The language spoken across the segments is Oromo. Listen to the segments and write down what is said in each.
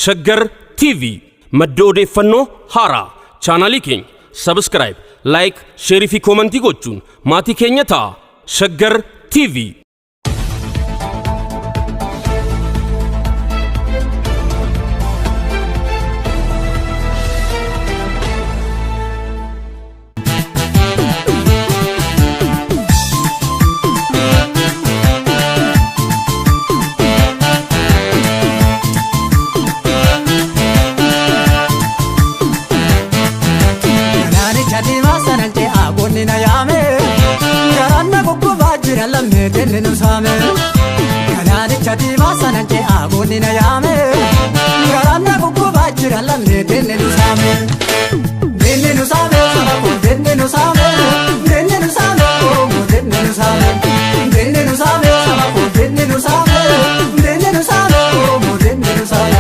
Shaggar TV maddoode fanno hara channel keenya subscribe like share fi comment gochuun maatii keenya ta'a. Shaggar TV Dennenu same Kalani chati masana che agoni na yame Garana kuku bajira lamne dennenu same Dennenu same sabako dennenu same Dennenu same oh dennenu same Dennenu same sabako dennenu same Dennenu same oh dennenu same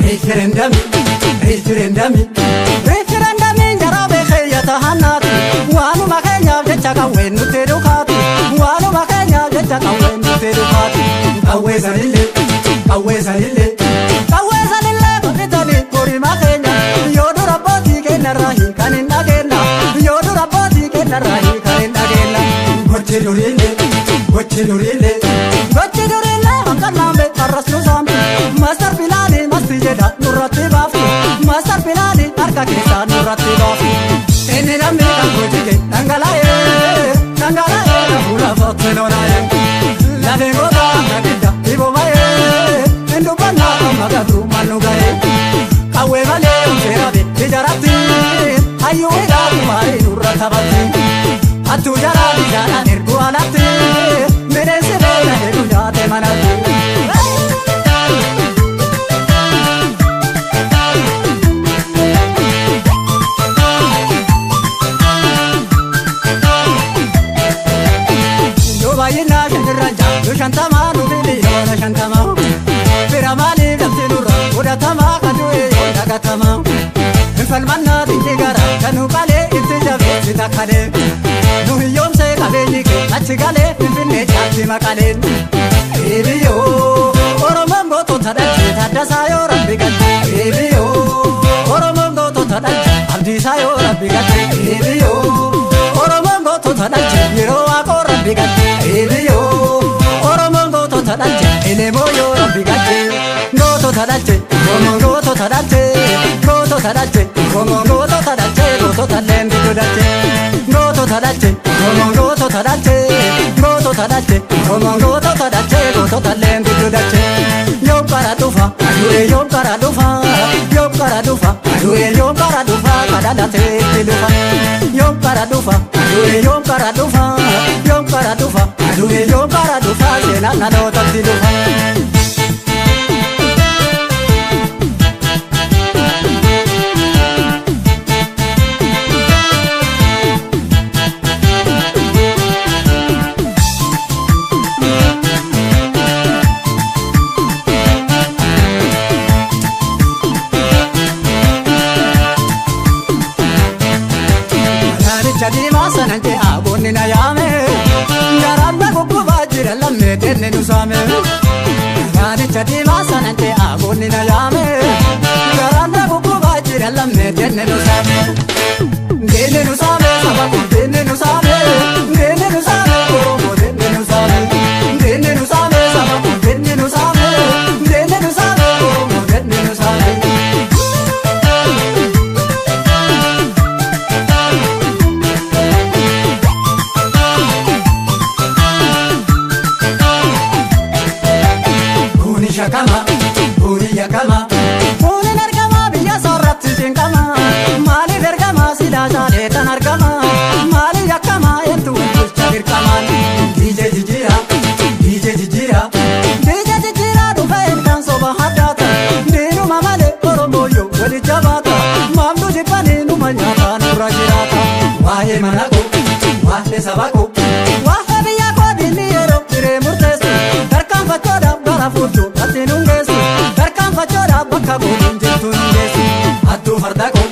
Referendum jarabe khayata hanat wanu makanya jecha wenu terukat wanu makanya jecha wenu terukat awezalile bitani kori makanya yodu raboti kenna rahi kanin agena yodu raboti kenna rahi kanin agena goche dorile hankanambe arrasnu sambe master pilani masjida nurati bafi master pilani arka kesa nurati bafi enena me kangoje tangalaye pura fotenonaye la vengoda nakida ibomaye endo bana magadu manugaye kawe vale userade tijarati ayo ega kumare nuratabati atu jaradi jana nirguanati merece bela nedujate manati Shantama nubili yona shantama Piramali damtinura udatama kadue dagatama Infalmanna dindigara kanubale intijabe sitakale Nuhiyomse kabenike achigale infinne chati makale Ebiyo oromongo totadalche tadasayo rabbigate Ebiyo oromongo totadalche abdisayo rabbigate Ebiyo oromongo totadalche yero ako rabbigate Ebiyo Elemoyo rabbigate goto tadalte goto tadalte goto talem bidodate goto tadalte goto talem bidodate yom karadufa kadadate tilufa yom karadufa sena nado tatilufa Jadi masanan ke abonni na yame Garanda kuku bajira lamme dennenu same Jadi masanan ke abonni na yame Garanda kuku bajira lamme dennenu same Dennenu same sabaku dennenu same Dennenu same oh dennenu same Dennenu same sabaku dennenu same Dennenu same oh dennenu same Puni nargama biya sorratti jinkama Mali vergama sida jale tanargama jajjabaata maamnu jibbanii numa nyaata nurra jiraata waa'ee mana koo waa'ee saba koo waa'ee biyya koo dinni yeroo hiree murteessu tarkaanfachuudhaaf gara fuulduu ati nun geessu tarkaanfachuudhaaf bakka booliin jirtu nun geessu hattuu farda koo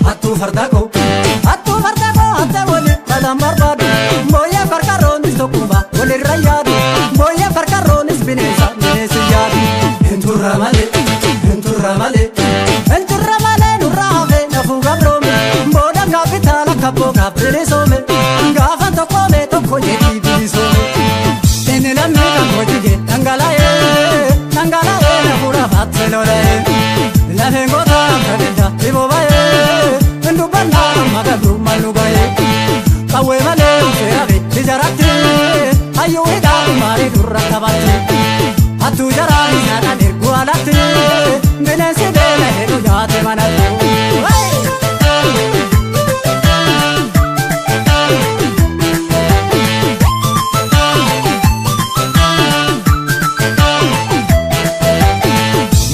hattuu farda koo hattuu farda koo hattee waliin dhalaan barbaadu mbooyyee karkarroonis tokkummaa walirra yaadu mbooyyee karkarroonis bineensa bineensi yaadu hinturra malee hinturra malee hinturra malee nurra hafee nafuu gabroome mbooda kaapitaala kabboo kaapbilisoome gaafa tokkoome tokko jedhii bilisoome inni lammii kan hojjige dhangala'ee dhangala'ee nafuura faatte lola'ee lafeen gootaa akka bidda dhiboo ba'ee hindubbannaa amma gabrummaa nu ba'ee qawwee malee seerabe ijaratti hayyuu hidhaa maarii durra qabatti hattuu jaraan isaadhaan erguu alatti bineensi beela heduu nyaate manatti.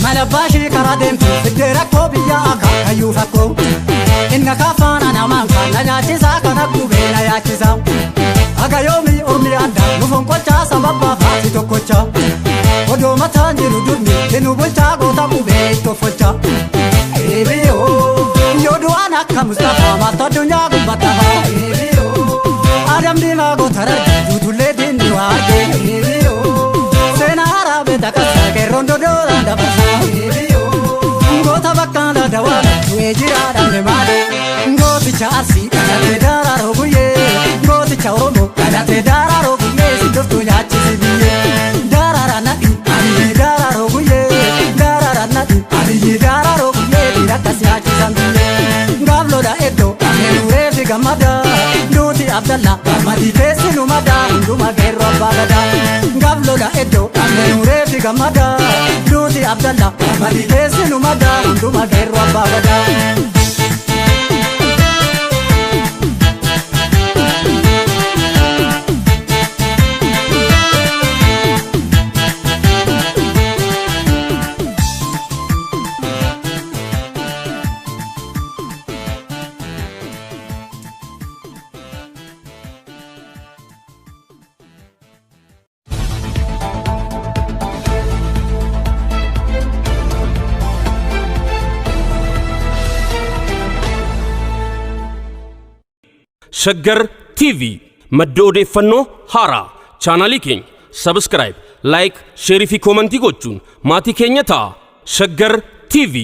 Malabaashii karaa deemtu fiddee rakkoo biyya akka kayyuu fakkoo inna kaafaana namaan kan na nyaachisaa kan akkubee na yaachisaa aga yoomii ormi addaa nufoon qochaa sababbaa faati tokkochaa odoo mataan jiru durmi kennu bulchaa goota qubee ittoffolchaa yoo du'aan akka Mustafaa maaltu addunyaa gubbataa Adam diimaa goota rargee duutullee diinni waa argee seenaa araabee takkasaa qeerroon dodooraan dabarsaa goota bakkaan dadawaala du'ee jiraadhaan deemaadhe gooticha arsii dhalatee daraaroo guyyee gooticha oromoo dhalatee daraaroo guyyee si doftuu nyaachisi biyyee daraara nadhi abiyyi daraaroo guyyee daraara nadhi abiyyi daraaroo guyyee dhiirakkas nyaachisan biyyee gaafloodha eddoo dhamee nuree fi gammada duuti abdalla gammadii keessi nu madaa hunduma geerroo abbaa gadaa gaafloodha eddoo dhamee nuree fi gammada duuti abdalla gammadii keessi nu madaa hunduma geerroo abbaa gadaa. Shaggar TV madda odeeffannoo haaraa chaanaalii keenya subscribe like share fi comment gochuun maatii keenya ta'a Shaggar TV